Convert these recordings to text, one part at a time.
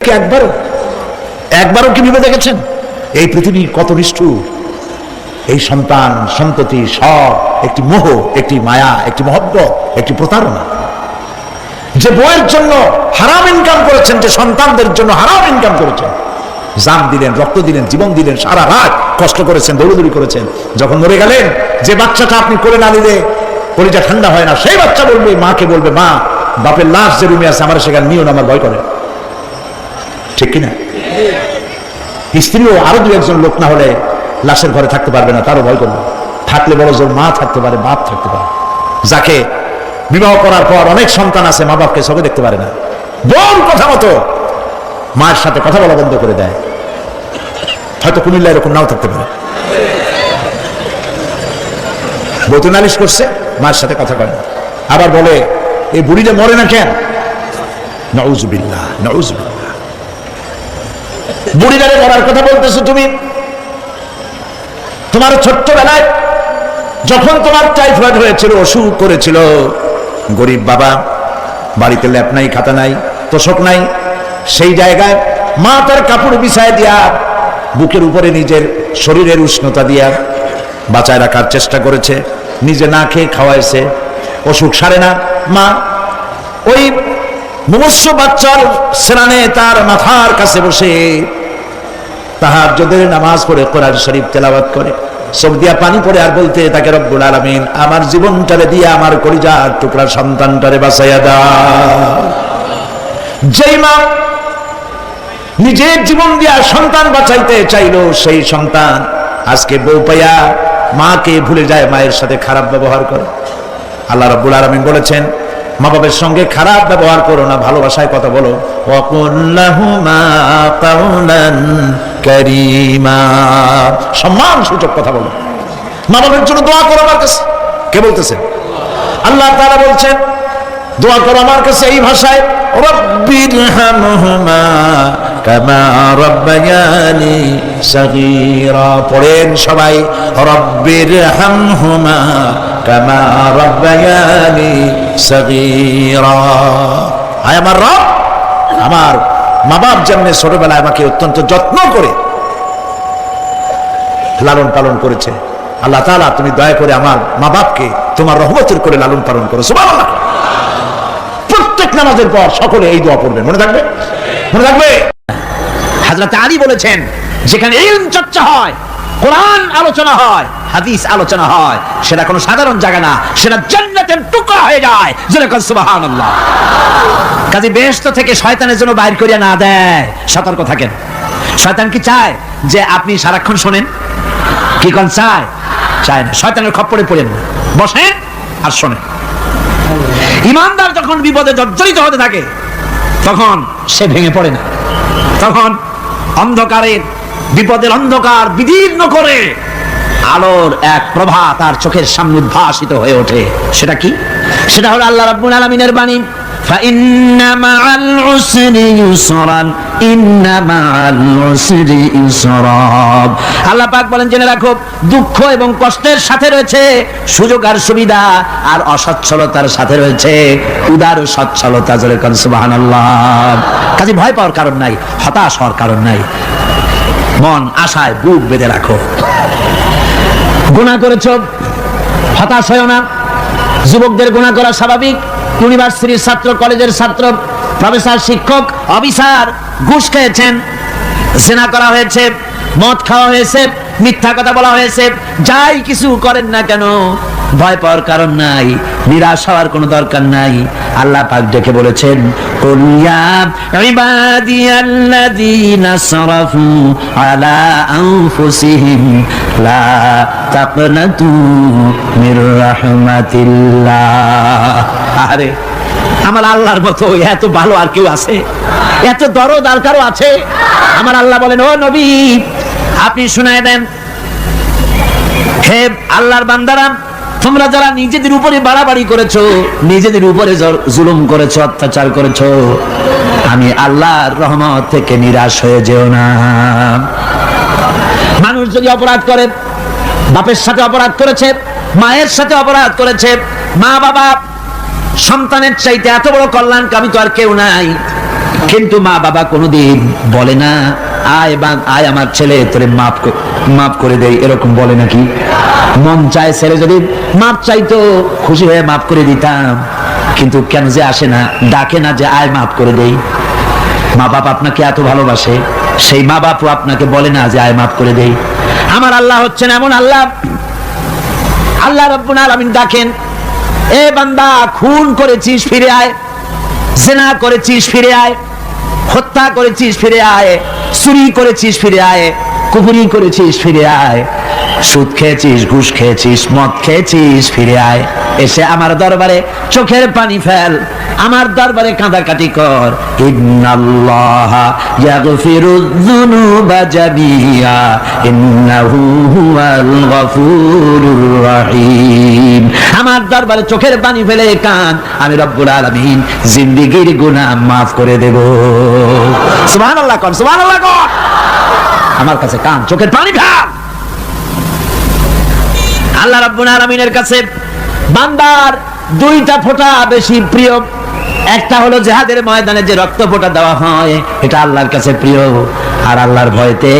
একবারও কি ভেবে দেখেছেন এই পৃথিবী কত নিষ্ঠুর? এই সন্তান সন্ততি সব একটি মোহ, একটি মায়া, একটি মহব্বত, একটি প্রতারণা। যে বউয়ের জন্য হারাম ইনকাম করেছেন, যে সন্তানদের জন্য হারাম ইনকাম করেছেন, জান দিলেন, রক্ত দিলেন, জীবন দিলেন, সারা রাত কষ্ট করেছেন, দৌড়দৌড়ি করেছেন, যখন মরে গেলেন, যে বাচ্চাটা আপনি করে না নিলে কলিজা ঠান্ডা হয় না, সেই বাচ্চা বলবে, মাকে বলবে, মা বাপের লাশ যে রুমে আছে আমার সেখানে নিও না, আমার ভয় করে। ঠিক কিনা? স্ত্রীও আরো দু একজন লোক না হলে লাশের ঘরে থাকতে পারবে না, তারও ভয় করবে। থাকলে বড় জোর মা থাকতে পারে, বাপ থাকতে পারে। যাকে বিবাহ করার পর অনেক সন্তান আছে, মা বাপকে চোখে দেখতে পারে না, বল কথা মতো মায়ের সাথে কথা বলা বন্ধ করে দেয়। হয়তো কুমিল্লা এরকম নাও থাকতে পারে, বউ নালিশ করছে, মায়ের সাথে কথা কয় না। আবার বলে এই বুড়িটা মরে না কেন? নাউজুবিল্লাহ, নাউজুবিল্লাহ। বুড়িদারে মরার কথা বলতেছো তুমি? তোমার ছোট্টবেলায় যখন তোমার টাইফয়েড হয়েছিল, অসুখ করেছিল, গরিব বাবা, বাড়িতে ল্যাপ নাই, খাতা নাই, তোষক নাই, সেই জায়গায় মা তার কাপড় বিছায় দিয়া বুকের উপরে নিজের শরীরের উষ্ণতা দিয়া বাঁচায় রাখার চেষ্টা করেছে, নিজে না খেয়ে খাওয়াইছে, অসুখ সারে না। মা ওই মুমূর্ষু বাচ্চার স্নানে তার মাথার কাছে বসে তাহাজ্জুদের নামাজ পড়ে কোরআন শরীফ তেলাওয়াত করে, চোখ দিয়া পানি পড়ে, আর বলতে তাকে রব্বুল আলামিন আমার জীবনটারে দিয়ে আমার কলিজার টুকরা সন্তানটারে বাঁচাইয়া দাও। যেই মা নিজের জীবন দিয়া সন্তান বাঁচাইতে চাইলো, সেই সন্তান আজকে বউ পাইয়া মাকে ভুলে যায়, মায়ের সাথে খারাপ ব্যবহার করে। আল্লাহ রাব্বুল আলামিন বলেছেন, মা বাবার সঙ্গে খারাপ ব্যবহার করো না, ভালোবাসায় কথা বলো। ওয়াকুল লাহুমা কাওলান কারীমা, সম্মান সূচক কথা বলো। মা বাবার জন্য দোয়া করো আমার কাছে। কে বলতেছে? আল্লাহ তাআলা বলছেন দোয়া করো আমার কাছে এই ভাষায়, রব্বিরহামহুমা কামা রাব্বায়ানি সাগীরা। পড়েন সবাই, রব্বিরহামহুমা কামা রাব্বায়ানি সাগীরা। আয় আমার রব, আমার মা বাপ যেমনি ছোটবেলায় আমাকে অত্যন্ত যত্ন করে লালন পালন করেছে, আল্লাহ তাআলা তুমি দয়া করে আমার মা বাপকে তোমার রহমতের করে লালন পালন করো। সুবহানাল্লাহ। প্রত্যেক নামাজের পর সকলে এই দোয়া পড়বেন, মনে থাকবে? মনে থাকবে? হযরত আলী বলেছেন, যেখানে ইলম চর্চা হয়, কোরআন আলোচনা হয়, হাদিস আলোচনা হয়, সেটা কোনো সাধারণ জায়গা না, সেটা জান্নাতের টুকরা হয়ে যায়। যেরকম সুবহানাল্লাহ। কাজে বেহেশত থেকে শয়তানের জন্য বাইর করিয়া না দেয়, সতর্ক থাকেন। শয়তান কি চায় যে আপনি সারাক্ষণ শোনেন? কি কোন চায়? চায় না। শয়তানের খপ্পরে পড়েন না, বসেন আর শোনেন। ইমানদার যখন বিপদে জর্জরিত হতে থাকে তখন সে ভেঙে পড়ে না, তখন অন্ধকারের বিপদের অন্ধকার বিদীর্ণ করে আলোর এক প্রভা তার চোখের সামনে উদ্ভাসিত হয়ে ওঠে। সেটা কি? সেটা হলো আল্লাহ রাব্বুল আলামিনের বাণী, ফাইন্না মাআল উসরি ইউসরান, ইন্না মাআল উসরি ইউসরা। আল্লাহ পাক বলেন, জেনে রাখো, দুঃখ এবং কষ্টের সাথে রয়েছে সুযোগ আর সুবিধা, আর অসচ্ছলতার সাথে রয়েছে উদার সচ্ছলতা। জোরে কোন সুবহানাল্লাহ। কাজে ভয় পাওয়ার কারণ নাই, হতাশ হওয়ার কারণ নাই, মন আশায় বুক বেঁধে রাখো। গুনাহ করেছো, হতাশ হয়ো না। যুবকদের গুনাহ করা স্বাভাবিক। ইউনিভার্সিটির ছাত্র, কলেজের ছাত্র, প্রফেসর, শিক্ষক, অফিসার ঘুষ খেয়েছেন, জিনা করা হয়েছে, মদ খাওয়া হয়েছে, মিথ্যা কথা বলা হয়েছে, যাই কিছু করেন না কেন ভয় পাওয়ার কারণ নাই, নিরাশ হওয়ার কোনো দরকার নাই। আল্লাহ পাক ডেকে বলেছেন, কুল ইয়া ইবাদিয়াল্লাযীনা সারাফু আলা আনফুসিহিম লা তাকনাতু মির রাহমাতিল্লাহ। আরে আমার আল্লাহর মতো এত ভালো আর কেউ আছে? এত দরদ আর কারো আছে? আমার আল্লাহ বলেন, ও নবী আপনি শুনায় দেন, হে আল্লাহর বান্দারা, তোমরা যারা নিজেদের উপরে বাড়াবাড়ি করেছো, নিজেদের উপরে জুলুম করেছো, অত্যাচার করেছো, আমি আল্লাহর রহমত থেকে নিরাশ হয়ে যেও না। মানুষ যদি অপরাধ করে, বাপের সাথে অপরাধ করেছে, মায়ের সাথে অপরাধ করেছে, মা বাবা সন্তানের চাইতে এত বড় কল্যাণকামী তো আর কেউ নাই। কিন্তু মা বাবা কোনোদিন বলে না আয় আমার ছেলে তোরে মাফ করে দেই, এরকম বলে নাকি? মন চায় ছেলে যদি মাপ চাইতো খুশি হয়ে মাফ করে দিতাম, কিন্তু কেন যে আসে না, ডাকে না যে আয় মাফ করে দেই। মা বাপ আপনাকে এত ভালোবাসে, সেই মা বাপও আপনাকে বলে না যে আয় মাফ করে দেই। আমার আল্লাহ হচ্ছেন এমন আল্লাহ, আল্লাহ রাব্বুল আলামিন ডাকেন, এ বান্দা খুন করেছিস ফিরে আয়, জিনা করেছিস ফিরে আয়, হত্যা করেছিস ফিরে আয়, চুরি করেছিস ফিরে আয়, কুফরি করেছিস ফিরে আয়, সুদ খেয়েছিস, ঘুষ খেয়েছিস, মদ খেয়েছিস ফিরে আয়, এসে আমার দরবারে চোখের পানি ফেল, আমার দরবারে কাঁদাকাটি কর। ইন্নাল্লাহা ইয়াগফিরুয যুনুবা জামিআ ইন্নাহু হুয়াল গফুরুর রহিম। আমার দরবারে চোখের পানি ফেলে কাঁদ, আমি রব্বুল আলামিন জিন্দেগীর গুনাহ মাফ করে দেব। সুবহানাল্লাহ কোন, সুবহানাল্লাহ কোন। আমার কাছে কাঁদ, চোখের পানি ফেল। আল্লাহ রাব্বুল আলামিনের কাছে বান্দার দুইটা ফোঁটা বেশি প্রিয়। একটা হলো জিহাদের ময়দানে যে রক্ত ফোঁটা দেওয়া হয়, এটা আল্লাহর কাছে প্রিয়। আর আল্লাহর ভয়তে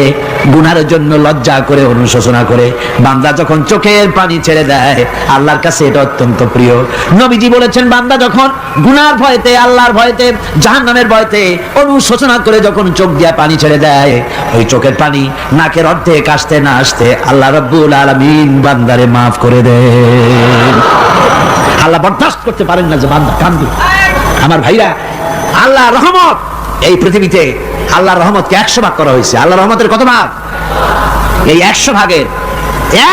গুনাহের জন্য লজ্জা করে অনুশোচনা করে বান্দা যখন চোখের পানি ছেড়ে দেয়, আল্লাহর কাছে এটা অত্যন্ত প্রিয়। নবীজি বলেছেন, বান্দা যখন গুনার ভয়তে, আল্লাহর ভয়তে, জাহান্নামের ভয়তে অনুশোচনা করে যখন চোখ দিয়া পানি ছেড়ে দেয়, ওই চোখের পানি নাকের অর্ধেক আসতে না আসতে আল্লাহ রাব্বুল আলামিন বান্দারে মাফ করে দেন। আল্লাহ বরদাস্ত করতে পারেন না যে বান্দা কান্দে। আমার ভাইরা, আল্লাহ রহমত, এই পৃথিবীতে আল্লাহর রহমতকে 100 ভাগ করা হয়েছে। আল্লাহর রহমতের কত ভাগ? এই 100 ভাগের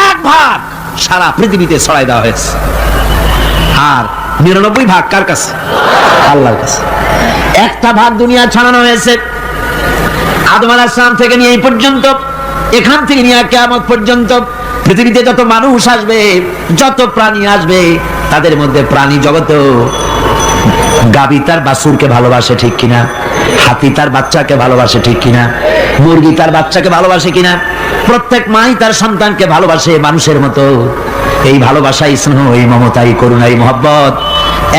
1 ভাগ সারা পৃথিবীতে ছড়াই দেওয়া হয়েছে। আর 99 ভাগ কার কাছে? আল্লাহর কাছে। একটা ভাগ দুনিয়া ছড়ানো হয়েছে আদম আলাইহিস সালাম থেকে নিয়ে এই পর্যন্ত, এখান থেকে নিয়ে কিয়ামত পর্যন্ত পৃথিবীতে যত মানুষ আসবে, যত প্রাণী আসবে, তাদের মধ্যে প্রাণী জগতেও গাভী তার বাছুরকে ভালোবাসে ঠিক কিনা, হাতি তার বাচ্চাকে ভালোবাসে ঠিক কিনা, মুরগি তার বাচ্চাকে ভালোবাসে কিনা, প্রত্যেক মাই তার সন্তানকে ভালোবাসে মানুষের মতো। এই ভালোবাসাই স্নেহ, এই মমতা, এই করুণা, এই মহব্বত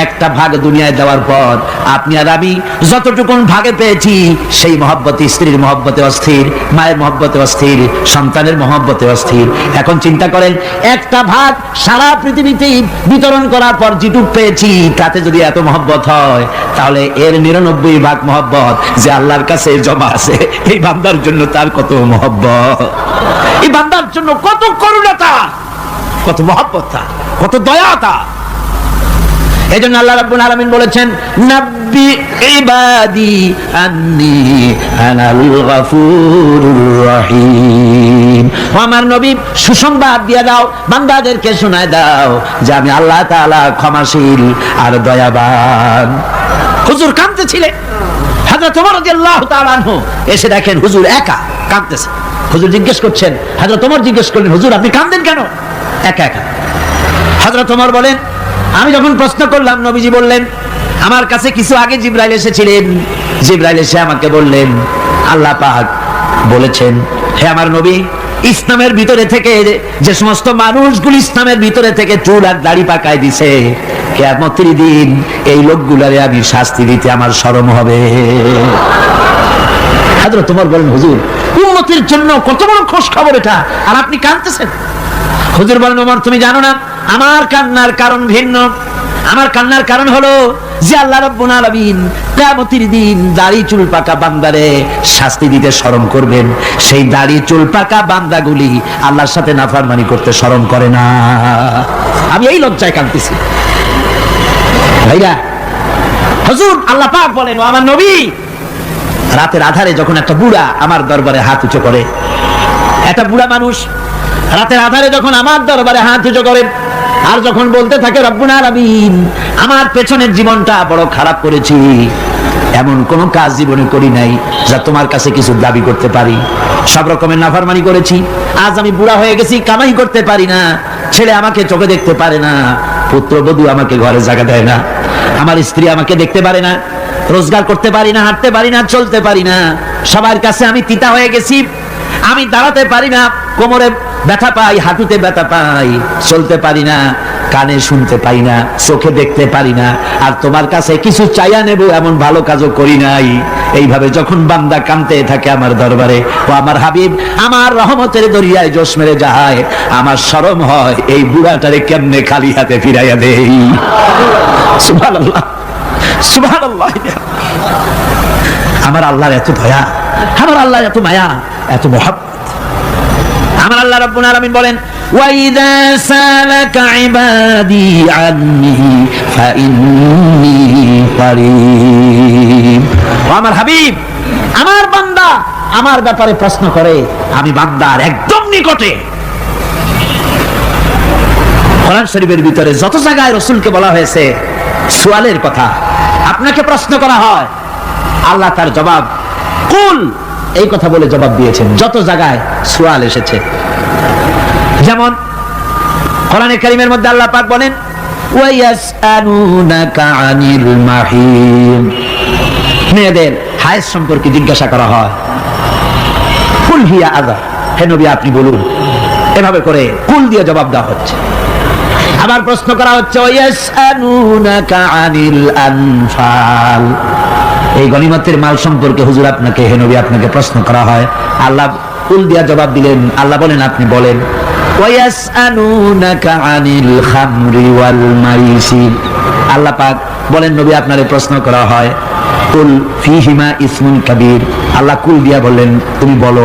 একটা ভাগ দুনিয়ায় দেওয়ার পর আপনি আর আমি যতটুকুন ভাগে পেয়েছি, সেই মহব্বতে, স্ত্রীর মহব্বতে অস্থির, মায়ের মহব্বতে অস্থির, সন্তানের মহব্বতে অস্থির। এখন চিন্তা করেন, একটা ভাগ সারা পৃথিবীতে বিতরণ করার পর যেটুক পেয়েছি, তাতে যদি এত মহব্বত হয়, তাহলে এর 99 ভাগ মহব্বত যে আল্লাহর কাছে জমা আছে, এই বান্দার জন্য তার কত মহব্বত, এই বান্দার জন্য কত করুণা, কত মহব্বত, কত দয়া। এজন্য আল্লাহ রাব্বুল আলামিন বলেছেন, নাব্বি ইবাদি আন্নী আনাল গফুরুর রহিম। আমার নবী সুসংবাদ দিয়ে দাও, বান্দাদেরকে শোনায় দাও যে আমি আল্লাহ তাআলা ক্ষমাশীল আর দয়াবান। হুজুর কাঁদতেছিলেন, হযরত ওমর রাদিয়াল্লাহু তাআলা আনহু এসে দেখেন হুজুর একা কাঁদতেছে। হুজুর জিজ্ঞেস করছেন, হযরত ওমর জিজ্ঞেস করলেন, হুজুর আপনি কাঁদেন কেন একা একা? হযরত ওমর বলেন, আমি যখন প্রশ্ন করলাম, নবীজি বললেন, আমার কাছে কিছু আগে জিবরাইল এসেছিলেন। জিবরাইল এসে আমাকে বললেন, আল্লাহ পাক বলেছেন, হে আমার নবী, ইসলামের ভিতরে থেকে যে সমস্ত মানুষগুলো ইসলামের ভিতরে থেকে চুল আর দাড়ি পাকায় দিছে, কিয়ামতের দিন এই লোকগুলারে আমি শাস্তি দিতে আমার শরম হবে। হযরত ওমর বলেন, হুজুর উম্মতের জন্য কত বড় খুশ খবর এটা, আর আপনি কাঁদতেছেন। হুজুর বলেন, ওমর তুমি জানো না, আমার কান্নার কারণ ভিন্ন। আমার কান্নার কারণ হলো যে আল্লাহ রাব্বুল আলামিন কিয়ামতের দিন দাড়ি চুল পাকা বান্দারে শাস্তি দিতে শরম করবেন। সেই দাড়ি চুল পাকা বান্দাগুলি আল্লাহর সাথে নাফরমানি করতে শরম করে না। আমি এই লজ্জায় কাঁদতেছি। ভাইরা, হুজুর আল্লাহ পাক বলেন, ও আমার নবী, রাতের আধারে যখন একটা বুড়া আমার দরবারে হাত উঁচু করে, একটা বুড়া মানুষ রাতের আধারে যখন আমার দরবারে হাত উঁচু করে, আর যখন বলতে থাকে, রব্বুল আলামিন আমার পেছনের জীবনটা বড় খারাপ করেছি, এমন কোন কাজ জীবনে করি নাই যা তোমার কাছে কিছু দাবি করতে পারি, সব রকমের নাফরমানি করেছি, আজ আমি বুড়া হয়ে গেছি, কামাই করতে পারি না, ছেলে আমাকে চোখে দেখতে পারে না, পুত্রবধূ আমাকে ঘরে জায়গা দেয় না, আমার স্ত্রী আমাকে দেখতে পারে না, রোজগার করতে পারি না, হাঁটতে পারি না, চলতে পারি না, সবার কাছে আমি তিতা হয়ে গেছি, আমি দাঁড়াতে পারি না, কোমরে ব্যথা পাই, হাঁটুতে ব্যথা পাই, চলতে পারি না, কানে শুনতে পাই না, চোখে দেখতে পারি না, আর তোমার কাছে কিছু চাইয়া নেব এমন ভালো কাজও করি নাই। এইভাবে যখন বান্দা কাঁদতে থাকে আমার দরবারে, ও আমার হাবিব আমার রহমতের দরিয়ায় জোশ মেরে যায়, আমার শরম হয় এই বুড়াটারে কেমনে খালি হাতে ফিরাইয়া দেই। সুবহানাল্লাহ, সুবহানাল্লাহ। আমার আল্লাহর এত দয়া, আমার আল্লাহর এত মায়া, এত মহব্বত। আমার আল্লাহ রাব্বুল আলামিন বলেন, ওয়াইদা সালাকা ইবাদি আন্নি ফাইন্নী কারীব। ও আমার হাবিব, আমার বান্দা আমার ব্যাপারে প্রশ্ন করে, আমি বান্দার একদম নিকটে। কোরআন শরীফের ভিতরে যত জায়গায় রাসূলকে বলা হয়েছে সুয়ালের কথা, আপনাকে প্রশ্ন করা হয়, আল্লাহ তার জবাব কুল এই কথা বলে জবাব দিয়েছেন। যত জায়গায় সুয়াল এসেছে, যেমন কোরআনে কারীমের মধ্যে আল্লাহ পাক বলেন, ওয়ায়াসআলুনাকা আনিল মাহিদ, মেয়েদের হায়েজ সম্পর্কে জিজ্ঞাসা করা হয়, কুল হিয়া আযা, হে নবী আপনি বলুন। এভাবে করে কুল দিয়ে জবাব দেওয়া হচ্ছে। আবার প্রশ্ন করা হচ্ছে, ওয়ায়াসআলুনাকা আনিল আনফাল, এই গনিমতের মাল সম্পর্কে হুজুর আপনাকে, হে নবী আপনাকে প্রশ্ন করা হয়। আল্লাহ কুল দিয়া জবাব দিলেন, আল্লাহ বলেন আপনি বলেন। ওয়ায়াসআলুনাকা আনিল খামরি ওয়াল মাইসির, আল্লাহ পাক বলেন নবী আপনারে প্রশ্ন করা হয়, কুল ফীহিমা ইসমুন কাবীর, আল্লাহ কুল দিয়া বললেন তুমি বলো।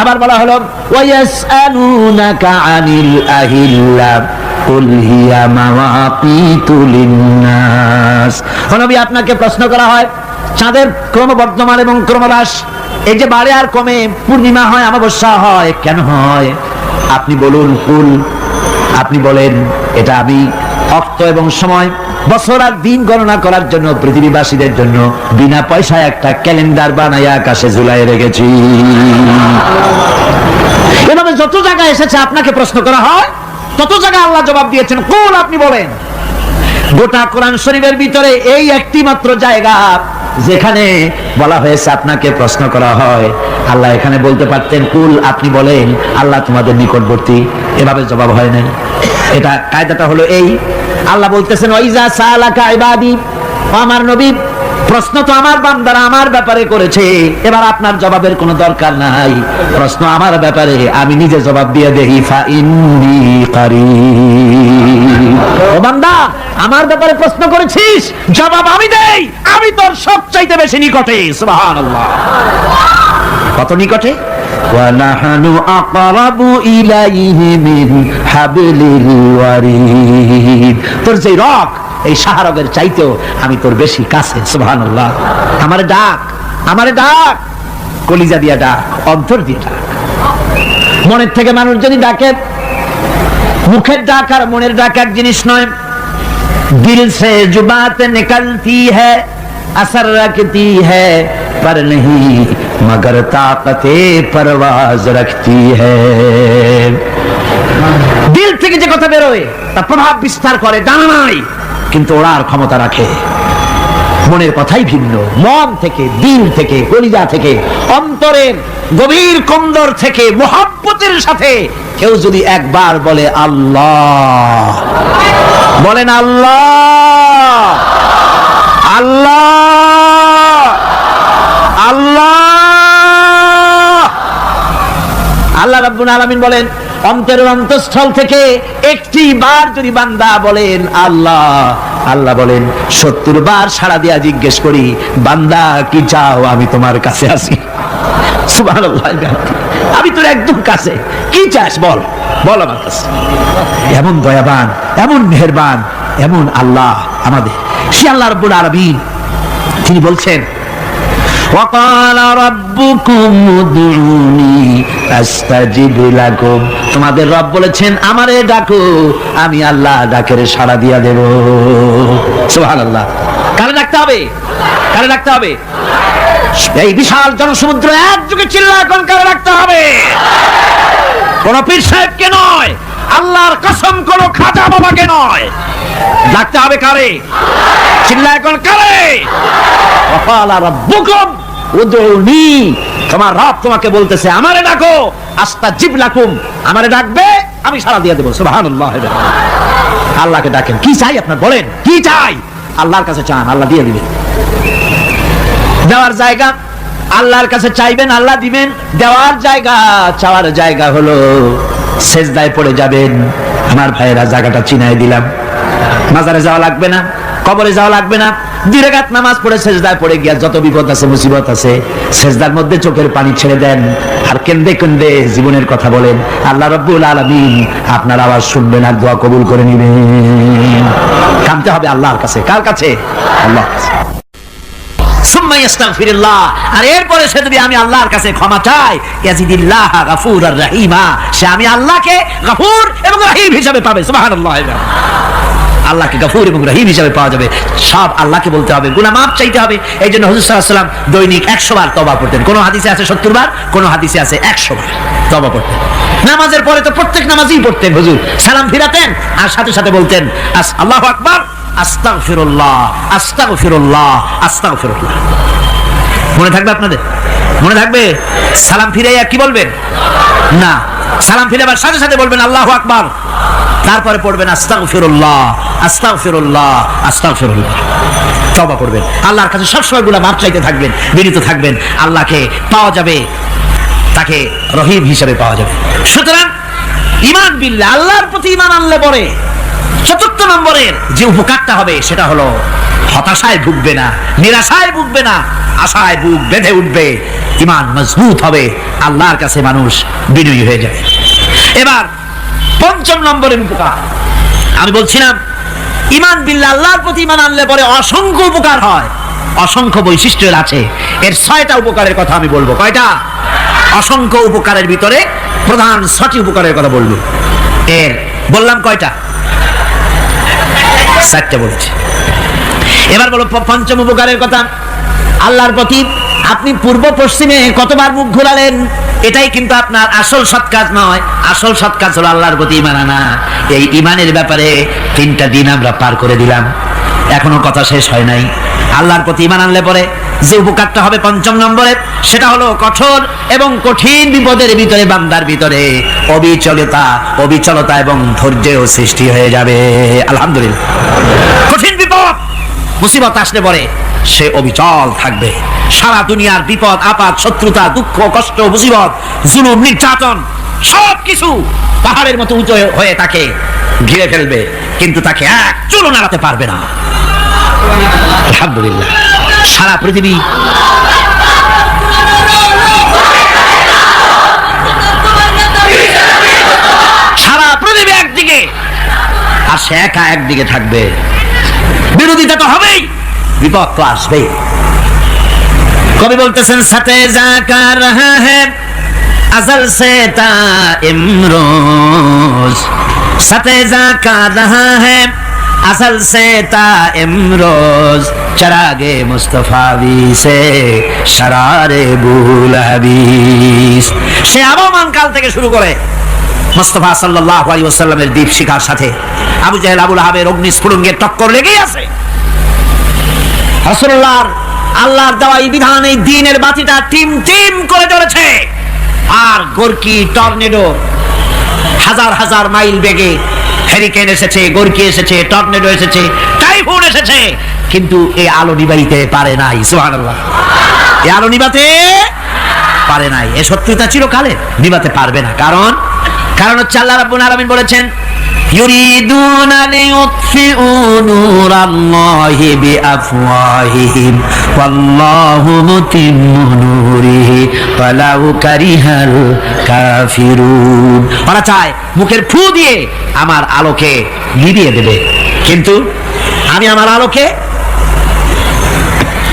আবার বলা হলো, ওয়ায়াসআলুনাকা আনিল আহিল্লা কুল হিয়া মাওয়াকিতু লিন্নাস, নবী আপনাকে প্রশ্ন করা হয় চাঁদের ক্রমবর্ধমান এবং ক্রমহ্রাস, এই যে বাড়ে আর কমে, পূর্ণিমা হয় অমাবস্যা হয়, কেন হয় আপনি বলুন। কুল, আপনি বলেন এটা আমি অক্ত এবং সময়, বছর আর দিন গণনা করার জন্য পৃথিবীবাসীদের জন্য বিনা পয়সায় একটা ক্যালেন্ডার বানাইয়া আকাশে ঝুলাই রেখেছি। এভাবে যত জায়গায় এসেছে আপনাকে প্রশ্ন করা হয়, তত জায়গায় আল্লাহ জবাব দিয়েছেন কুল আপনি বলেন। গোটা কোরআন শরীফের ভিতরে এই একটি মাত্র জায়গা যেখানে বলা হয়েছে আপনাকে প্রশ্ন করা হয়, আল্লাহ এখানে বলতে পারতেন কুল আপনি বলেন, আল্লাহ তোমাদের নিকটবর্তী, এভাবে জবাব হয় নাই। এটা কায়দাটা হলো এই, আল্লাহ বলতেছেন ওয়াইজা সালাকা ইবাদি, আমার নবী প্রশ্ন তো আমার বান্দারা আমার ব্যাপারে করেছে, এবার আপনার জবাবের কোনো দরকার নাই, প্রশ্ন আমার ব্যাপারে, আমি নিজে জবাব দিয়ে দেই, ফাইন্নী কারীব। ও বান্দা আমার ব্যাপারে প্রশ্ন করেছিস, জবাব আমি দেই, আমি তোর সবচাইতে বেশি নিকটে। সুবহানাল্লাহ, কত নিকটে? ওয়া নাহনু আকরাবু ইলাইহি মিন হাবলিল ওয়ারিদ, তোর যে রগ এই শাহরগের চাইতেও আমি তোর বেশি কাছে। সুবহানাল্লাহ, আমারে ডাক, আমারে ডাক, কলিজা দিয়া ডাক, অন্তর দিয়ে ডাক। মনের থেকে মানুষ যদি ডাকে, মুখের ডাক আর মনের ডাক এক জিনিস নয়। দিল সে जो बात निकलती है असर रखती है पर नहीं मगर ताकते परवाज रखती है, দিল থেকে যে কথা বেরোয় তা প্রভাব বিস্তার করে, ডানা নাই কিন্তু ওড়ার ক্ষমতা রাখে। মনের কথাই ভিন্ন, মন থেকে, দিল থেকে, কলিজা থেকে, অন্তরের গভীর কন্দর থেকে মুহাব্বতের সাথে কেউ যদি একবার বলে আল্লাহ, বলেন আল্লাহ, আল্লাহ, আল্লাহ, আল্লাহ রাব্বুল আলামিন বলেন অন্তরের অন্তঃস্থল থেকে একটি বার যদি বান্দা বলেন আল্লাহ, আল্লাহ বলেন 70 বার সাড়া দিয়া জিজ্ঞেস করি, বান্দা কি চাও, আমি তোমার কাছে আছি। সুবহানাল্লাহ, আমি তোর একদম কাছে, কি চাস বল, বল আমার কাছে। এমন দয়াবান, এমন মেহেরবান, এমন আল্লাহ আমাদের। সে আল্লাহ রাব্বুল আলামিন তিনি বলছেন, وقال ربكم ادعوني استجب لكم, তোমাদের রব বলেছেন আমারে ডাকো, আমি আল্লাহ ডাকের সাড়া দিয়া দেব। সুবহানাল্লাহ, কারে ডাকতে হবে, কারে ডাকতে হবে? এই বিশাল জনসমুদ্র একযোগে চিল্লা এখন কারে ডাকতে হবে? কোন পীর সাহেবকে নয়, আল্লাহর কসম কোন খাজা বাবাকে নয়, ডাকতে হবে কারে? চিল্লা এখন কারে? ওয়াকালা রাব্বুকুম উদউনি, তোমার রব তোমাকে বলতেছে আমারে ডাকো, আস্তাজিব লাকুম, আমারে ডাকবে আমি সাড়া দিয়ে দেব। সুবহানাল্লাহ। আল্লাহকে ডাকেন, কি চাই আপনার বলেন, কি চাই? আল্লাহর কাছে চান, আল্লাহ দিয়ে দিবেন। দেওয়ার জায়গা আল্লাহর কাছে চাইবেন, আল্লাহ দিবেন। দেওয়ার জায়গা, চাওয়ার জায়গা হলো সেজদায় পড়ে যাবেন। আমার ভাইয়েরা, জায়গাটা চিনাই দিলাম। মাজারে যাওয়া লাগবে না, কবরে যাওয়া লাগবে না। 2 রাকাত নামাজ পড়ে সেজদায় পড়ে গিয়া যত বিপদ আছে, মুসিবত আছে, সেজদার মধ্যে চোখের পানি ছেড়ে দেন আর কেন্দে কেন্দে জীবনের কথা বলেন। আল্লাহ রাব্বুল আলামিন আপনার আওয়াজ শুনবেন আর দোয়া কবুল করে নেবেন। কাঁদতে হবে আল্লাহর কাছে। কার কাছে? আল্লাহর কাছে। সুম্মা ইস্তাগফিরুল্লাহ, আর এরপরে সে যদি আমি আল্লাহর কাছে ক্ষমা চাই, ইয়াজিদিল্লাহ গাফুরার রহিমা, সে আমি আল্লাহকে গফুর এবং রহিম হিসাবে পাবে। সুবহানাল্লাহ। আল্লাহকে গফুর এবং রহিম হিসাবে পাওয়া যাবে। সব আল্লাহকে বলতে হবে, গুনাহ মাফ চাইতে হবে। এই জন্য হুজুর সাল্লাল্লাহু আলাইহি ওয়াসাল্লাম দৈনিক 100 বার তওবা করতেন। কোন হাদিসে আছে 70 বার, কোন হাদিসে আছে 100 বার তওবা করতেন। নামাজের পরে তো প্রত্যেক নামাজই পড়তেন হুজুর, সালাম ফিরাতেন আর সাথে সাথে বলতেন আল্লাহু আকবার, আস্তাগফিরুল্লাহ, আস্তাগফিরুল্লাহ, আস্তাগফিরুল্লাহ। মনে থাকবে আপনাদের? মনে থাকবে? সালাম ফিরাইয়া কি বলবেন? না, সালাম ফিরাবার সাথে সাথে বলবেন আল্লাহু আকবার, তারপরে পড়বেন আস্তাগফিরুল্লাহ, আস্তাগফিরুল্লাহ, আস্তাগফিরুল্লাহ। তওবা করবেন, আল্লাহর কাছে সবসময় গুনাহ মাফ চাইতে থাকবেন, বিনীত থাকবেন। আল্লাহকে পাওয়া যাবে, তাকে রহিম হিসেবে পাওয়া যাবে। সুতরাং ঈমান বিল্লাহ, আল্লাহর প্রতি ঈমান আনলে পরে 4 নম্বরের যে উপকারটা হবে সেটা হলো হতাশায় ভুগবে না, নিরাশায় ভুগবে না, আশায় বুক বেঁধে উঠবে, ঈমান মজবুত হবে, আল্লাহর কাছে মানুষ বিনয়ী হয়ে যাবে। এবার 5 নম্বরের উপকার আমি বলছিলাম, ঈমান বিল্লাহ, আল্লাহর প্রতি ঈমান আনলে পরে অসংখ্য উপকার হয়, অসংখ্য বৈশিষ্ট্য আছে। এর 6টা উপকারের কথা আমি বলবো। কয়টা? অসংখ্য উপকারের ভিতরে প্রধান 6টি উপকারের কথা বলবো। এর বললাম কয়টা? 4টা বলেছি। এবার বলো 5ম উপকারের কথা। আল্লাহর প্রতি আপনি পূর্ব পশ্চিমে কতবার মুখ ঘোরালেন, এটাই কিন্তু আপনার আসল সৎ কাজ নয়। আসল সৎ কাজ হলো আল্লাহর প্রতি ঈমান আনা। এই ঈমানের ব্যাপারে 3টা দিন আমরা পার করে দিলাম, এখনো কথা শেষ হয় নাই। আল্লাহর প্রতি ঈমান আনলে পরে যে উপকারটা হবে 5 নম্বরে, সেটা হলো কঠোর এবং কঠিন বিপদের ভিতরে বান্দার ভিতরে অবিচলতা এবং ধৈর্যের সৃষ্টি হয়ে যাবে। আলহামদুলিল্লাহ। কঠিন বিপদ মুসিবত আসলে পরে সে অবিচল থাকবে। সারা দুনিয়ার বিপদ আপদ, শত্রুতা, দুঃখ, কষ্ট, মুসিবত, জুলুম, নির্যাতন সবকিছু পাহাড়ের মতো উঁচু হয়ে তাকে ঘিরে ফেলবে, কিন্তু তাকে এক চুলও নাড়াতে পারবে না। আলহামদুলিল্লাহ। সারা পৃথিবী একদিকে আর সে একা একদিকে থাকবে। বিরোধিতা তো হবেই, বিপদ তো আসবেই। কবি বলতেছেন, সাথে জাকা রহা হ্যায় अज़ल से ता इमरोज, साथे जाका रहा है अज़ल से ता इमरोज, चरागे मुस्तफावी से शरारे बुलहबीस। সে আবহমান কাল থেকে শুরু করে মুস্তাফা সাল্লাল্লাহু আলাইহি ওয়াসাল্লামের দীপ শিখার সাথে আবু জাহেল, আবু লাহাবের অগ্নিস্ফুলিঙ্গের টক্কর লেগেই আছে। রাসূলুল্লাহর আল্লাহর দেওয়া এই বিধান, এই দ্বীনের বাতিটা টিম টিম করে জ্বলেছে। আর গর্কি টর্নেডো হাজার হাজার মাইল বেগে, হেরিকেন এসেছে, গর্কি এসেছে, টর্নেডো এসেছে, টাইফুন এসেছে, কিন্তু এই আলো নিবাইতে পারে নাই। সুবহানাল্লাহ। এই আলো নিবাতে পারে নাই। এই শত্রুতা চিরকালে নিবাতে পারবে না। কারণ হচ্ছে আল্লাহ রাব্বুল আলামিন বলেছেন, ইউরিদুনা লিইউতফিউ নূরাল্লাহি বিআফওয়াহিহিম ওয়াল্লাহু মুতিম্মু নূরিহি ওয়ালাউ কারিহাল কাফিরুন। ওরা চায় মুখের ফু দিয়ে আমার আলোকে নিভিয়ে দেবে, কিন্তু আমি আমার আলোকে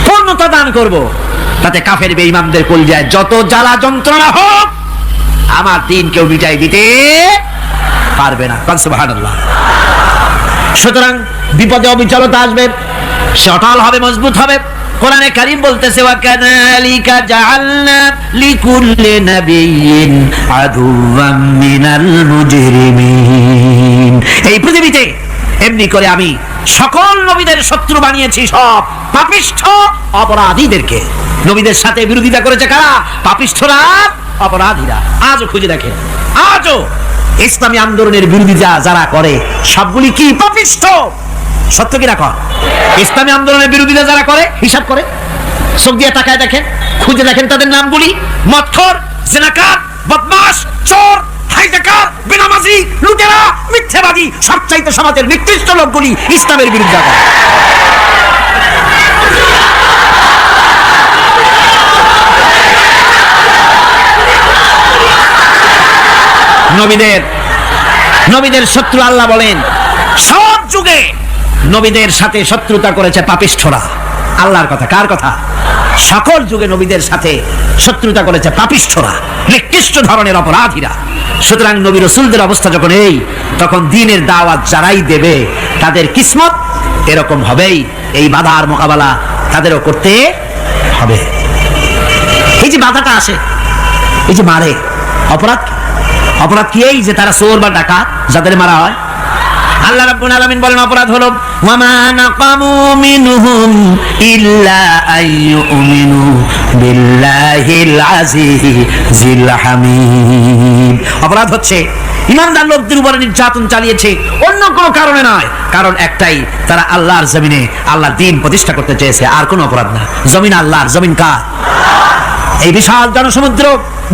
পূর্ণতা দান করব। তাতে কাফের বেঈমানদের কলিজায় যত জ্বালা যন্ত্রণা হোক, আমার দিন কেউ মিটাই দিতে পারবে না। সুবহানাল্লাহ। সুতরাং বিপদে অবিচলতা আসবে, সে অটল হবে, মজবুত হবে। কোরআনে কারীম বলতেছে, ওয়া কাযালিকা জাআলনা লিকুল্লি নাবিয়্যিন আদুওয়াম মিনাল মুজরিমিন। এই পৃথিবীতে এমনি করে আমি সকল নবীদের শত্রু বানিয়েছি, সব পাপিষ্ঠ অপরাধীদেরকে। নবীদের সাথে বিরোধিতা করেছে কারা? পাপিষ্ঠরা, অপরাধীরা। আজও খুঁজে দেখেন, আজও ইসলামী আন্দোলনের বিরোধিতা যারা করে সবগুলি কি পাপিষ্ঠ? সত্য কি রাখ? ইসলামী আন্দোলনের বিরোধিতা যারা করে হিসাব করে, চোখ দিয়ে তাকায় দেখেন, খুঁজে দেখেন তাদের নামগুলি। মদখোর, জিনাকার, বদমাশ, চোর, হাইজাকার, বেনামাজি, লুটেরা, মিথ্যাবাদী, সবচাইতে সমাজের নিকৃষ্ট লোকগুলি ইসলামের বিরুদ্ধে করে। নবীদের শত্রু আল্লাহ বলেন সব যুগে নবীদের সাথে শত্রুতা করেছে পাপিষ্ঠরা। আল্লাহর কথা, কার কথা? সকল যুগে নবীদের সাথে শত্রুতা করেছে পাপিষ্ঠরা, নিকৃষ্ট ধরনের অপরাধীরা। সুতরাং নবী রাসূলদের অবস্থা যখন এই, তখন দ্বীনের দাওয়াত যারাই দেবে তাদের কিসমত এরকম হবেই। এই বাধার মোকাবেলা তাদেরও করতে হবে। এই যে বাধাটা আসে, এই যে মারে, অপরাধ কি? এই যে তারা চোর বা ডাকাত যাদের মারা হয়। আল্লাহ রাব্বুল আলামিন বলেন অপরাধ হলো ওয়ামা নাকামু মিনহুম ইল্লা আইয়ুমিনু বিল্লাহিল আজিজিল হামিদ। অপরাধ হচ্ছে ইমানদার লোকদের উপরে নির্যাতন চালিয়েছে, অন্য কোনো কারণে নয়। কারণ একটাই, তারা আল্লাহর জমিনে আল্লাহর দ্বীন প্রতিষ্ঠা করতে চেয়েছে, আর কোনো অপরাধ না। জমিন আল্লাহর, জমিন কার? এই বিশাল জনসমুদ্র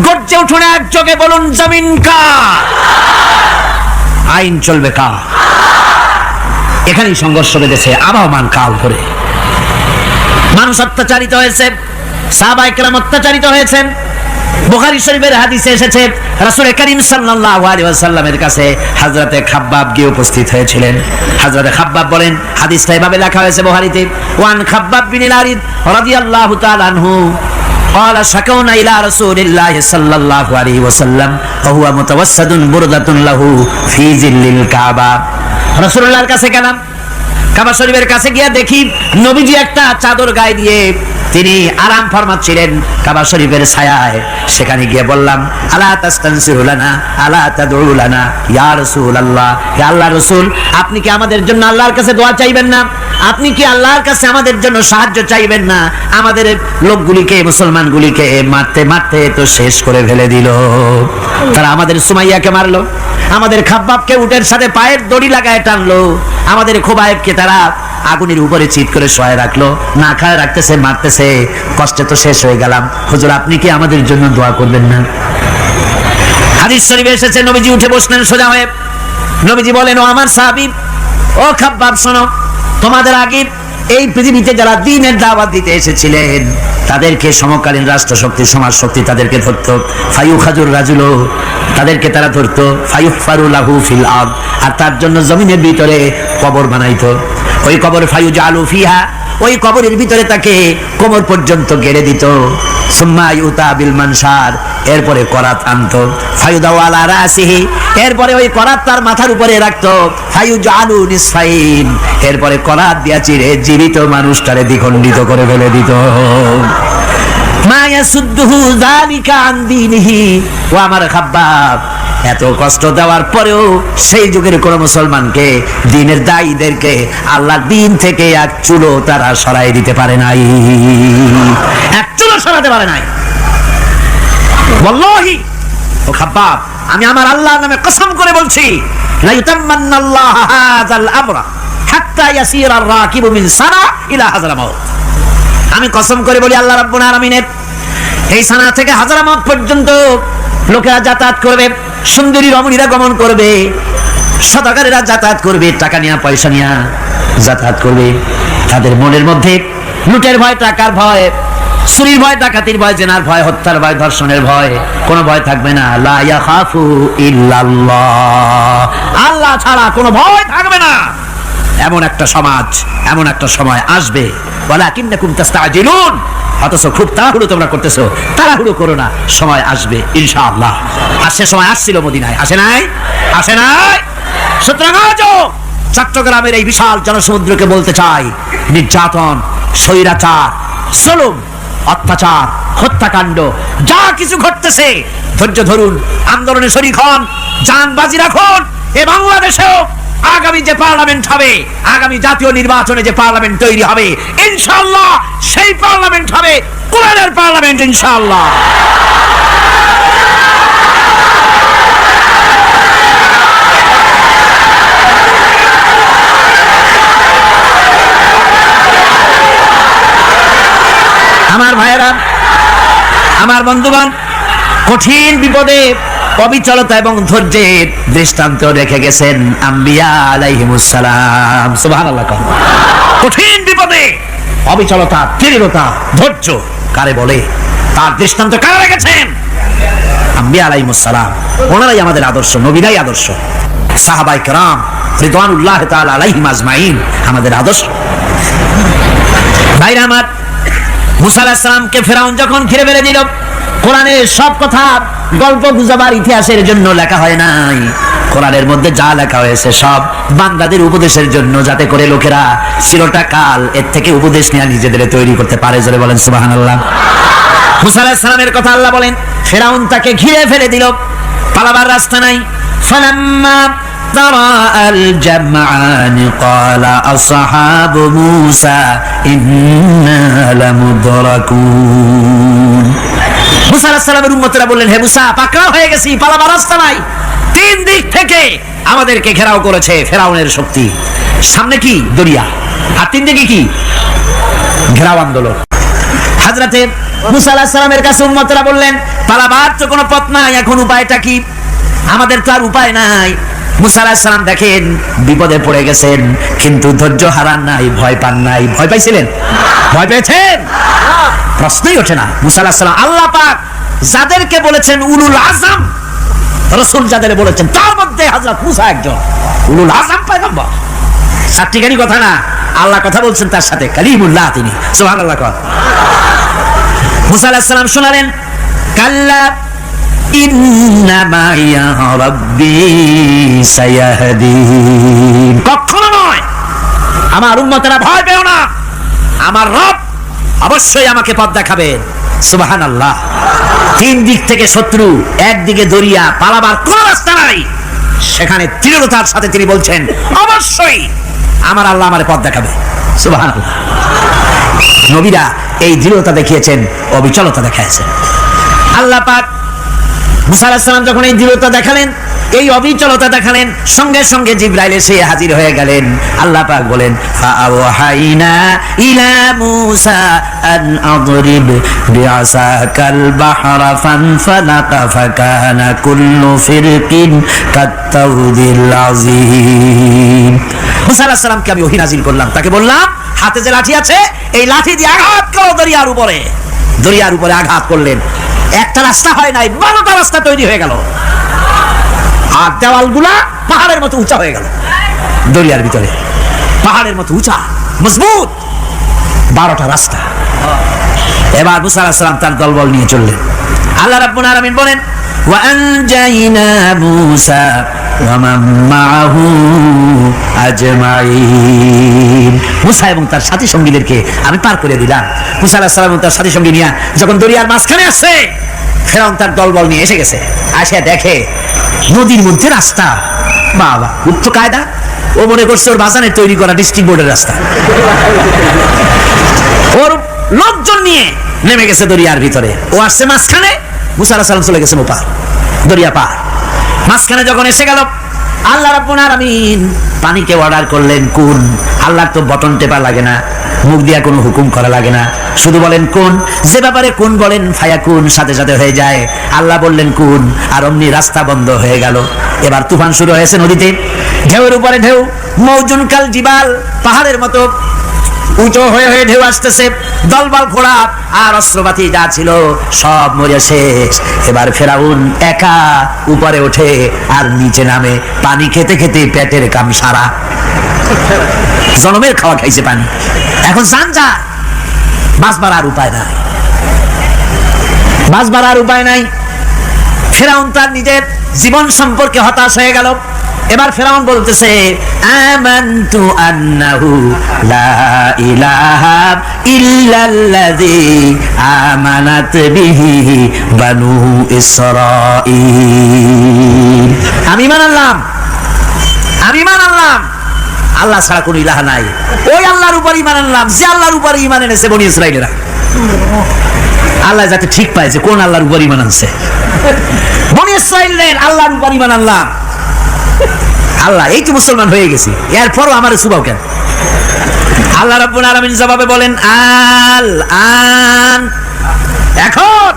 গর্জে উঠুন একযোগে বলুন জমিন কার? আইন চলবে কার? এখানেই সংঘর্ষ বেঁধেছে আবহমান কাল ধরে। মানুষ অত্যাচারিত হয়েছে, সাহাবায়ে কেরাম অত্যাচারিত হয়েছেন। বুখারী শরীফের হাদিসে এসেছে রাসূল করিম সাল্লাল্লাহু আলাইহি ওয়াসাল্লামের কাছে হযরতে খাব্বাব গিয়ে উপস্থিত হয়েছিলেন। হযরতে খাব্বাব বলেন, হাদিসটা এভাবে লেখা হয়েছে বুখারীতে, ওয়ান খাব্বাব বিন আরিদ রাদিয়াল্লাহু তাআলা আনহু قال شكونا إلى رسول الله صلى الله عليه وسلم وهو متوسد بردة له في ظل الكعبة। রাসূলুল্লাহর কাছে গেলাম, কাবা শরীফের কাছে গিয়ে দেখি নবীজি একটা চাদর গায়ে দিয়ে তিনি আরাম ফরমাচ্ছিলেন কাবা শরীফের ছায়ায়। সেখানে গিয়ে বললাম, আলা তাস্তানসিরু লানা আলা তাদউ লানা ইয়া রাসূলুল্লাহ, হে আল্লাহর রাসূল, আপনি কি আমাদের জন্য আল্লাহর কাছে দোয়া চাইবেন না? আপনি কি আল্লাহর কাছে আমাদের জন্য সাহায্য চাইবেন না? আমাদের লোকগুলিকে, মুসলমানগুলিকে মারতে মারতে তো শেষ করে ফেলে দিল। তারা আমাদের সুমাইয়াকে মারলো, আমাদের খাব্বাবকে উটের সাথে পায়ের দড়ি লাগায় টানলো, আমাদের খুবাইবকে তারা আগুনের উপরে চিৎ করে শোয়ায় রাখলো, না খায় রাখতেছে, মারতেছে, কষ্টে তো শেষ হয়ে গেলাম। হুজুর, আপনি কি আমাদের জন্য দোয়া করবেন না? হাদিস শরীফে এসেছে নবীজি উঠে বসলেন সোজা হয়ে। নবীজি বলেন, ও আমার সাহাবী, ও খাব্বাব, শোনো, তোমাদের আগে এই পৃথিবীতে যারা দ্বীনের দাওয়াত দিতে এসেছিলেন তাদেরকে সমকালীন রাষ্ট্রশক্তি, সমাজ শক্তি তাদেরকে ধরতো। ফায়ুখাজুর রাজুলো, তাদেরকে তারা ধরতো। ফায়ুহফারু লাহু ফিল আরদ, আর তার জন্য জমিনের ভিতরে কবর বানাইতো। ওই কবর ফায়ুজালু ফিহা, ওই কবরের ভিতরে তাকে কোমর পর্যন্ত গেড়ে দিত। সুম্মা ইউতা বিল মানশার, এরপরে করাত আনতো। ফায়ুদাউ আলা রাসিহি, এরপরে ওই করাত তার মাথার উপরে রাখতো। ফায়ুজালু নিসফাইন, এরপরে করাত দিয়া চিরে জীবিত মানুষটারে দ্বিখণ্ডিত করে ফেলে দিত। মা ইয়াসুদ্দুহু যালিকা আন দীনিহি। ও আমার খাব্বাব, এত কষ্ট দেওয়ার পরেও সেই যুগের কোন মুসলমানকে, দ্বীনের দায়ীদেরকে আল্লাহর দ্বীন থেকে এক চুলো তারা সরাই দিতে পারে নাই, এক চুলো সরাতে পারে নাই। ওয়াল্লাহি, ও খাব্বাব, আমি আমার আল্লাহর নামে কসম করে বলছি, লা ইউতাম্মান্নাল্লাহু হাযাল আমরা হাত্তা ইয়াসিরা আর-রাকিবু মিন সানা ইলা হাযরামাউত। আমি কসম করে বলি, আল্লাহ রাব্বুল আলামিনের এই সানা থেকে হাযরামাউত পর্যন্ত লোকেরা যাতায়াত করবে, সুন্দরী রমণীরা গমন করবে, সদাগরেরা যাতায়াত করবে, টাকা নিয়ে পয়সা নিয়ে যাতায়াত করবে। তাদের মনের মধ্যে লুটের ভয়, টাকার ভয়, চুরির ভয়, ডাকাতির ভয়, জেনার ভয়, হত্যার ভয়, ধর্ষণের ভয়, কোনো ভয় থাকবে না। লা ইয়াখাফু ইল্লাল্লাহ, আল্লাহ ছাড়া কোনো ভয় থাকবে না। এমন একটা সমাজ, এমন একটা সময় আসবে। ওয়ালাকিন্নাকুম তাস্তাজিলুন, অথচ খুব তাড়াহুড়ো তোমরা করতেছো। তাড়াহুড়ো করো না, সময় আসবে ইনশাআল্লাহ। আর সে সময় আসছিল মদিনায়, আসে নাই? আসে নাই? সুতরাং আজও চট্টগ্রামের এই বিশাল জনসমুদ্রকে বলতে চাই, নির্যাতন, স্বৈরাচার, জুলুম, অত্যাচার, হত্যাকাণ্ড যা কিছু ঘটতেছে, ধৈর্য ধরুন, আন্দোলনে শরীক হন, জান বাজি রাখুন। এ বাংলাদেশেও আগামী যে পার্লামেন্ট হবে, আগামী জাতীয় নির্বাচনে যে পার্লামেন্ট তৈরি হবে, ইনশাআল্লাহ সেই পার্লামেন্ট হবে কোরআনের পার্লামেন্ট ইনশাআল্লাহ। আমার ভাইয়েরা, আমার বন্ধুগণ, কঠিন বিপদে অবিচলতা এবং ধৈর্যের দৃষ্টান্ত রেখে গেছেন আম্বিয়া আলাইহিমুস সালাম। সুবহানাল্লাহ। কঠিন বিপদে অবিচলতা, দৃঢ়তা, ধৈর্য কারে বলে, তার দৃষ্টান্ত কারা রেখেছেন? আম্বিয়া আলাইহিমুস সালাম। ওনারাই আমাদের আদর্শ, নবীরাই আদর্শ। সাহাবায়ে কেরাম রিদওয়ানুল্লাহ তাআলা আলাইহিম আজমাইন আমাদের আদর্শ। ভাইরা আমার, মুসা আলাইহিস সালামকে ফেরাউন যখন ঘিরে ফেলে দিল, কোরআনের সব কথা গল্প গুজবার ইতিহাসের জন্য লেখা হয় নাই। কোরআনের মধ্যে যা লেখা হয়েছে সব বান্দাদের উপদেশের জন্য, যাতে করে লোকেরা চিরটা কাল এর থেকে উপদেশ নিয়ে নিজেদের তৈরি করতে পারে। জোরে বলেন সুবহানাল্লাহ। মুসা আলাইহিস সালামের কথা আল্লাহ বলেন, ফেরাউন তাকে ঘিরে ফেলে দিল, পালাবার রাস্তা নাই। ফালাম্মা তারাআল জামআন ক্বালা আসহাবু মূসা ইন্না লামুদরাকুন। মুসা আলাইহিস সালামের উম্মতেরা বললেন, হে মুসা, পাকড়াও হয়ে গেছি, পালাবার রাস্তা নাই। তিন দিক থেকে আমাদেরকে ঘেরাও করেছে ফেরাউনের শক্তি। সামনে কি? দরিয়া, আর তিন দিকে কি? ঘেরাও আন্দোলন। হযরতে মুসা আলাইহিস সালামের কাছে উম্মতেরা বললেন, পালাবার তো কোনো পথ নাই, এখন উপায়টা কি? আমাদের তো আর উপায় নাই। মুসা আলাইহিস সালাম দেখেন বিপদে পড়ে গেছেন, কিন্তু ধৈর্য হারান নাই, ভয় পান নাই। ভয় পাইছিলেন? ভয় পেয়েছেন? প্রশ্নই ওঠে না। মুসা আলাইহিস সালাম, আল্লাহ পাক যাদেরকে বলেছেন উলুল আজম, রাসূল যাদের বলেছেন, তার মধ্যে হযরত মুসা একজন উলুল আজম পয়গম্বর। সাতটিখানি কথা না, আল্লাহ কথা বলছেন তার সাথে, কালিমুল্লাহ তিনি। সুবহানাল্লাহ। মুসা আলাইহিস সালাম শোনালেন, কাল্লা ইন্না মাইয়া রাব্বি সায়াহদিন। কখনো নয়, আমার উম্মতেরা ভয় পেও না, আমার রব অবশ্যই আমাকে পথ দেখাবেন। সুবহানাল্লাহ। তিন দিক থেকে শত্রু, একদিকে দরিয়া, পালাবার কোন রাস্তা নাই। সেখানে দৃঢ়তার সাথে তিনি বলছেন, অবশ্যই আমার আল্লাহ আমার পথ দেখাবে। সুবহানাল্লাহ। নবীরা এই দৃঢ়তা দেখিয়েছেন, অবিচলতা দেখাইছেন। আল্লাহ পাক মুসা আলাইহিস সালাম যখন এই দৃঢ়তা দেখালেন, এই অবিচলতা দেখালেন, সঙ্গে সঙ্গে জিবরাইল এসে হাজির হয়ে গেলেন। আল্লাহ পাক বলেন, ফাআওহাইনা ইলা মূসা আন আদরিব বিআসাকাল বাহরা ফানফালাকা ফাকানা কুল্লু ফিরকিন কাত্তাউদিল আযীম। মুসা আলাইহিস সালামকে আমি ওহী নাযিল করলাম, তাকে বললাম, হাতে যে লাঠি আছে, এই লাঠি দিয়ে আঘাত করো দরিয়ার উপরে। দরিয়ার উপরে আঘাত করলেন, একটা রাস্তা হয় নাই, 12টা রাস্তা তৈরি হয়ে গেল, আর দেওয়ালগুলা পাহাড়ের মতো উঁচা হয়ে গেল। দরিয়ার ভিতরে পাহাড়ের মতো উঁচা, মজবুত 12টা রাস্তা। এবার মুসা আলাইহিস সালাম তার দলবল নিয়ে চললেন। আল্লাহ রাব্বুল আলামিন বলেন, ওয়া আনজাইনা মূসা ওয়া মান মাআহু আজমাইন। মুসা এবং তার সাথী সঙ্গীদেরকে আমি পার করে দিলাম। মুসা আলাইহিস সালাম এবং তার সাথী সঙ্গী নিয়ে যখন দরিয়ার মাঝখানে আসছে, ফেরাউন তার দলবল নিয়ে এসে গেছে। আসে দেখে নদীর মধ্যে রাস্তা। বাবা, উচ্চ কায়দা। ও মনে করছে ওর বাজানের তৈরি করা ডিস্ট্রিক্ট বোর্ডের রাস্তা। ওর লোকজন নিয়ে নেমে গেছে দরিয়ার ভিতরে। ও আসছে মাঝখানে, মুসা আলাইহিস সালাম চলে গেছেন ওপার, দরিয়া পার। মাঝখানে যখন এসে গেল, আল্লাহ রাব্বুল আলামিন পানিকে অর্ডার করলেন কোন। আল্লাহর তো বটন টেপা লাগে না, মুখ দিয়া কোনো হুকুম করা লাগে না, শুধু বলেন কোন। যে ব্যাপারে কোন বলেন ফায়াকুন, সাথে সাথে হয়ে যায়। আল্লাহ বললেন কোন, আর অমনি রাস্তা বন্ধ হয়ে গেল। এবার তুফান শুরু হয়েছে নদীতে, ঢেউয়ের উপরে ঢেউ, মৌজুন কাল জিবাল, পাহাড়ের মতো উঁচু হয়ে হয়ে ঢেউ আসতেছে। দলবল ঘোড়া আর অস্ত্রপাতি যা ছিল সব মরে শেষ। এবার ফেরাউন একা উপরে ওঠে আর নিচে নামে, পানি খেতে খেতে পেটের কাম সারা। জনমের খাওয়া খাইছে পানি, এখন জান যা, বাঁচবার আর উপায় নাই, বাঁচবার আর উপায় নাই। ফেরাউন তার নিজের জীবন সম্পর্কে হতাশ হয়ে গেল। এবার ফেরাউন বলতেছে, আমানতু আন্নাহু লা ইলাহা ইল্লাল্লাযী আমানাত বিহি বানু ইসরাঈল। আমি ঈমান আনলাম, আমি ঈমান আনলাম আল্লাহ ছাড়া কোনো ইলাহা নাই। ওই আল্লাহর উপর ঈমান আনলাম যে আল্লাহর উপর ঈমান এনেছে বনি ইসরাঈলেরা। আল্লাহ যাতে ঠিক পায় যে কোন আল্লাহর উপর ঈমান আনছে। বনি ইসরাঈলের আল্লাহর উপর ঈমান আনলাম। আল্লাহ এই তো মুসলমান হয়ে গেছি, এরপরও আমার সুবাও কেন? আল্লাহ রাব্বুল আলামিন জবাবে বলেন আল আন, এখন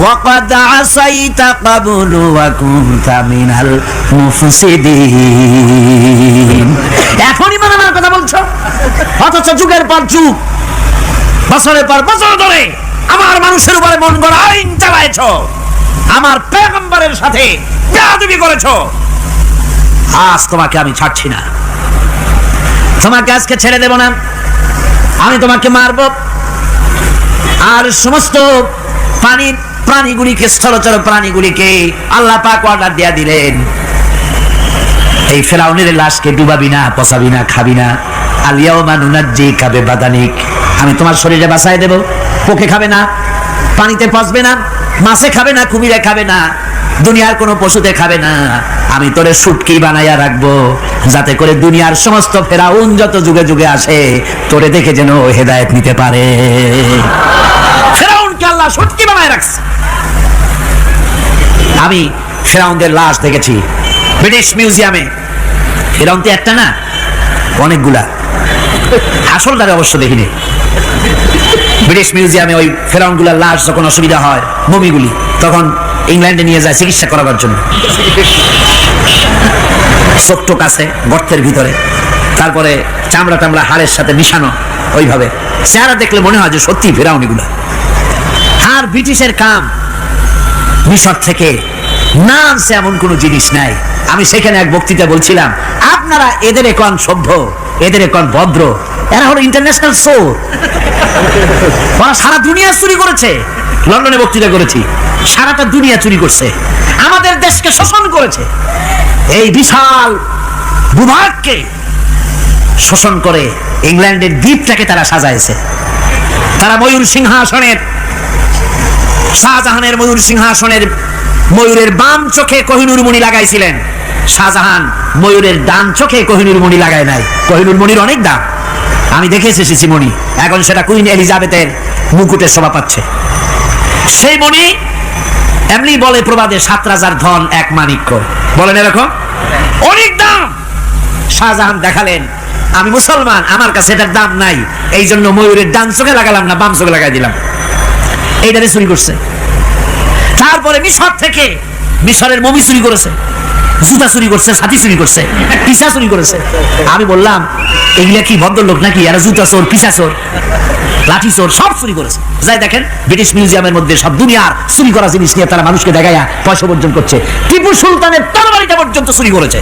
ওয়াকাদ আসাইতা ক্বাবলু ওয়া কুনতা মিনাল মুফসিদিন, এখন ইমান আনার কথা বলছো, অথচ যুগের পর যুগ, বছরের পর বছর ধরে আমার মানুষের উপরে মন গড়া আইন চালাইছো, আমার পয়গম্বরের সাথে বেয়াদবি করেছো। আজ তোমাকে আমি ছাড়ছি না, তোমাকে আজকে ছেড়ে দেব না, আমি তোমাকে মারব। আর সমস্ত প্রাণীগুলিকে, স্থলচর প্রাণীগুলিকে আল্লাহ পাক অর্ডার দিয়া দিলেন, এই ফেরাউনের লাশকে ডুবাবি না, পচাবি না, খাবি না। আলিয়াউমা নুনাজ্জিকা বিবাদানিক, আমি তোমার শরীরে বাঁচায় দেব, পোকে খাবে না, পানিতে পচবে না, মাছে খাবে না, কুমিরে খাবে না, দুনিয়ার কোনো পশুতে খাবে না। আমি তোরে শুটকি বানাইয়া রাখবো, যাতে করে দুনিয়ার সমস্ত ফেরাউন যত যুগে যুগে আসে তোরে দেখে যেন হেদায়েত নিতে পারে। ফেরাউনকে আল্লাহ শুটকি বানায় রাখছে। আমি ফেরাউনদের লাশ দেখেছি ব্রিটিশ মিউজিয়ামে। ফেরাউন তো একটা না, অনেকগুলা। আসলটারে অবশ্য দেখিনি। ব্রিটিশ মিউজিয়ামে ওই ফেরাউনগুলার লাশ যখন অসুবিধা হয়, মমিগুলি, তখন ইংল্যান্ডে নিয়ে যায় চিকিৎসা করাবার জন্য। চোখ আছে গর্তের ভিতরে, তারপরে চামড়া টামড়া হাড়ের সাথে মিশানো, ওইভাবে চেহারা দেখলে মনে হয় যে সত্যি ফেরাউনিগুলা। আর ব্রিটিশের কাম মিশর থেকে না আনছে এমন কোনো জিনিস নাই। আমি সেখানে এক বক্তৃতা বলছিলাম, আপনারা এদের এখন সভ্য, এদের এখন ভদ্র, এরা হলো ইন্টারন্যাশনাল চোর, ওরা সারা দুনিয়া চুরি করেছে। লন্ডনে বক্তৃতা করেছি, সারাটা দুনিয়া চুরি করছে, আমাদের দেশকে শোষণ করেছে। এই বিশাল ভূভাগকে শোষণ করে ইংল্যান্ডের দ্বীপটাকে তারা সাজাইছে। তারা ময়ূর সিংহাসনের, শাহজাহানের ময়ূর সিংহাসনের ময়ূরের বাম চোখে কোহিনূর মণি লাগাইছিলেন, শাহজাহান ময়ূরের ডান চোখে কোহিনূর মণি লাগায় নাই। কোহিনূর মণির অনেক দাম, আমি দেখে এসেছি মণি, এখন সেটা কুইন এলিজাবেথের মুকুটের শোভা পাচ্ছে। সেই মণি এমনি বলে প্রবাদে 7 রাজার ধন 1 মাণিক্য, বলেন এরকম অনেক দাম। শাহজাহান দেখালেন, আমি মুসলমান, আমার কাছে এটার দাম নাই, এই জন্য ময়ূরের ডান চোখে লাগালাম না, বাম চোখে লাগাই দিলাম। এইটারে চুরি করছে। তারপরে মিশর থেকে, মিশরের মমি চুরি করেছে, জুতা চুরি করছে, ছাতি চুরি করছে, পিসা চুরি করেছে। আমি বললাম এগুলা কি ভদ্রলোক নাকি? এরা জুতা চোর, পিসা চোর, লাঠি চোর, সব চুরি করেছে। যাই দেখেন ব্রিটিশ মিউজিয়ামের মধ্যে সব দুনিয়ার চুরি করা জিনিস নিয়ে তারা মানুষকে দেখায়া পয়সা অর্জন করছে। টিপু সুলতানের তরবারিটা পর্যন্ত চুরি করেছে।